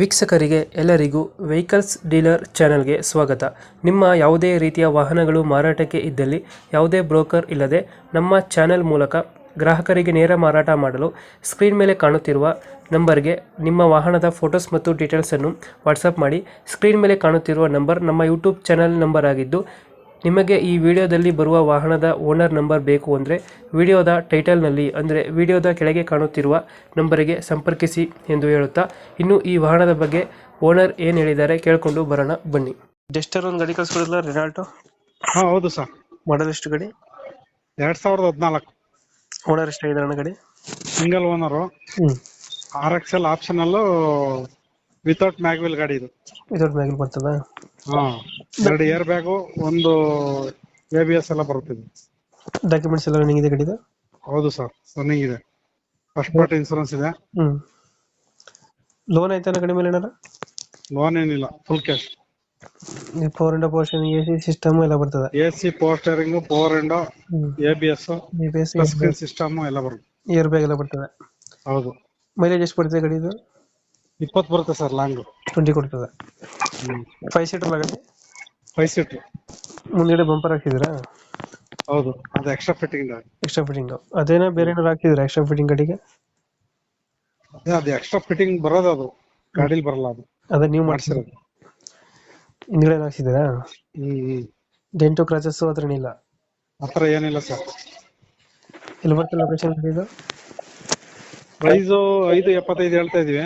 ವೀಕ್ಷಕರಿಗೆ ಎಲ್ಲರಿಗೂ vehicles dealer ಚಾನೆಲ್ಗೆ ಸ್ವಾಗತ. ನಿಮ್ಮ ಯಾವುದೇ ರೀತಿಯ ವಾಹನಗಳು ಮಾರಾಟಕ್ಕೆ ಇದ್ದಲ್ಲಿ ಯಾವುದೇ ಬ್ರೋಕರ್ ಇಲ್ಲದೆ ನಮ್ಮ ಚಾನೆಲ್ ಮೂಲಕ ಗ್ರಾಹಕರಿಗೆ ನೇರ ಮಾರಾಟ ಮಾಡಲು ಸ್ಕ್ರೀನ್ ಮೇಲೆ ಕಾಣುತ್ತಿರುವ ನಂಬರ್ಗೆ ನಿಮ್ಮ ವಾಹನದ ಫೋಟೋಸ್ ಮತ್ತು ಡೀಟೇಲ್ಸನ್ನು ವಾಟ್ಸಪ್ ಮಾಡಿ. ಸ್ಕ್ರೀನ್ ಮೇಲೆ ಕಾಣುತ್ತಿರುವ ನಂಬರ್ ನಮ್ಮ ಯೂಟ್ಯೂಬ್ ಚಾನೆಲ್ ನಂಬರ್ ಆಗಿದ್ದು, ನಿಮಗೆ ಈ ವಿಡಿಯೋದಲ್ಲಿ ಬರುವ ವಾಹನದ ಓನರ್ ನಂಬರ್ ಬೇಕು ಅಂದರೆ ವಿಡಿಯೋದ ಟೈಟಲ್ನಲ್ಲಿ ಅಂದರೆ ವಿಡಿಯೋದ ಕೆಳಗೆ ಕಾಣುತ್ತಿರುವ ನಂಬರಿಗೆ ಸಂಪರ್ಕಿಸಿ ಎಂದು ಹೇಳುತ್ತಾ, ಇನ್ನು ಈ ವಾಹನದ ಬಗ್ಗೆ ಓನರ್ ಏನು ಹೇಳಿದ್ದಾರೆ ಕೇಳಿಕೊಂಡು ಬರೋಣ ಬನ್ನಿ. ಡೆಸ್ಟರ್ ಒಂದು ಗಾಡಿ ಕಳಿಸ್ಕೊಡಿಲ್ಲ, ರೆನಾಲ್ಟೋ. ಹಾ ಹೌದು ಸರ್. ಮಾಡಲ್ ಎಷ್ಟು ಗಾಡಿ? 2014 ಓನರ್ ಎಷ್ಟಾಗಿದ್ದಾರೆ ಅಣ್ಣ ಗಾಡಿ? Single owner. RXL optional without mag wheel ಗಾಡಿ ಇದು. ವಿತೌಟ್ ಮ್ಯಾಗಿಲ್ ಬರ್ತದ? ಹಾ, 2 ಏರ್ ಬ್ಯಾಗು, ಒಂದು ABS ಎಲ್ಲ ಬರುತ್ತಿದೆ. ಡಾಕ್ಯುಮೆಂಟ್ಸ್ ಎಲ್ಲ ರನ್ನಿಂಗ್ ಇದೆ ಗಾಡಿದು? ಹೌದು ಸರ್, ರನ್ನಿಂಗ್ ಇದೆ. ಫಸ್ಟ್ ಪಾರ್ಟಿ ಇನ್ಸೂರೆನ್ಸ್ ಇದೆ. ಲೋನ್ ಆಯ್ತಾನ ಗಾಡಿ ಮೇಲೆ ಏನಾರ? ಲೋನ್ ಏನಿಲ್ಲ, full cash. Power window portion AC system ಎಲ್ಲ ಬರ್ತದ? AC, power steering, power window, ABS, touch screen system ಎಲ್ಲ ಬರುತ್ತೆ. ಏರ್ ಬ್ಯಾಗ್ ಎಲ್ಲ ಬರ್ತದೆ? ಹೌದು. ಮೈಲೇಜ್ ಎಷ್ಟು ಬರ್ತದೆ ಗಾಡಿ ಇದು? 20 ಬರುತ್ತೆ ಸರ್, ಲಾಂಗ್. 20 ಕೊಡ್ತದೆ. 5 ಸೀಟರ್ ಗಾಡಿ? 5 ಸೀಟರ್. ಮುಂದ್ಗಡೆ ಬಂಪರ್ ಹಾಕಿದ್ದೀರಾ? ಹೌದು, ಅದು ಎಕ್ಸ್ಟ್ರಾ ಫಿಟ್ಟಿಂಗ್. ಎಕ್ಸ್ಟ್ರಾ ಫಿಟ್ಟಿಂಗ್ ಅದೇನೋ ಬೇರೆ ಏನಾದ್ರು ಹಾಕಿದ್ದೀರಾ ಎಕ್ಸ್ಟ್ರಾ ಫಿಟ್ಟಿಂಗ್ ಗಾಡಿಗೆ? ಅದು ಎಕ್ಸ್ಟ್ರಾ ಫಿಟ್ಟಿಂಗ್ ಬರೋದು, ಅದು ಗಾಡಿಲಿ ಬರಲ್ಲ. ಅದು ಅದೇ ನೀವು ಮಾಡಿಸಿರೋದು? ಹಿಂದ್ಗಡೆ ಹಾಕ್ಸಿದ್ದೀರಾ? ಡೆಂಟು ಕ್ರಾಚಸ್ ಹತ್ರ ಏನಿಲ್ಲ? ಆತರ ಏನಿಲ್ಲ ಸರ್. ಎಲ್ಲಿ ಬರ್ತದೆ ಲೊಕೇಶನ್ ಇದು? ಪ್ರೈಸ್ 5.75 ಹೇಳ್ತಾ ಇದೀವಿ.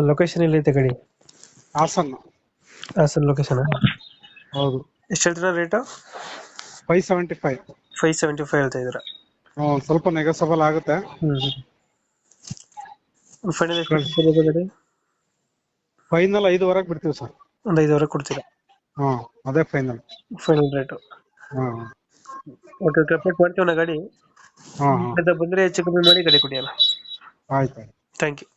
ಲೊಕೇಶನ್ ಎಲ್ಲಿ ಐತೆ ಗಾಡಿ? ಹಾಸನ್. ಹಾಸನ್ ಲೊಕೇಶನ್? ಹೌದು. ಎಷ್ಟು ಹೇಳ್ತೀರಾ ರೇಟು? 575. 575 ಹೇಳ್ತಾ ಇದ್ದೀರಾ? ಸ್ವಲ್ಪ ನೆಗೋಸಬಲ್ ಆಗುತ್ತೆ. ಫೈನಲ್ ಎಷ್ಟು ಗಾಡಿ? ಫೈನಲ್ 5 ಬಿಡ್ತೀವಿ ಸರ್. ಒಂದು 5 ಕೊಡ್ತೀರಾ? ಅದೇ final rate. Okay okay, update ಮಾಡ್ತೀವಿ ನಾ ಗಾಡಿ. ಬಂದರೆ ಹೆಚ್ಚು ಕಮ್ಮಿ ಮಾಡಿ ಗಾಡಿ ಕೊಡಿ ಅಲ್ಲ. ಆಯ್ತು. Thank you.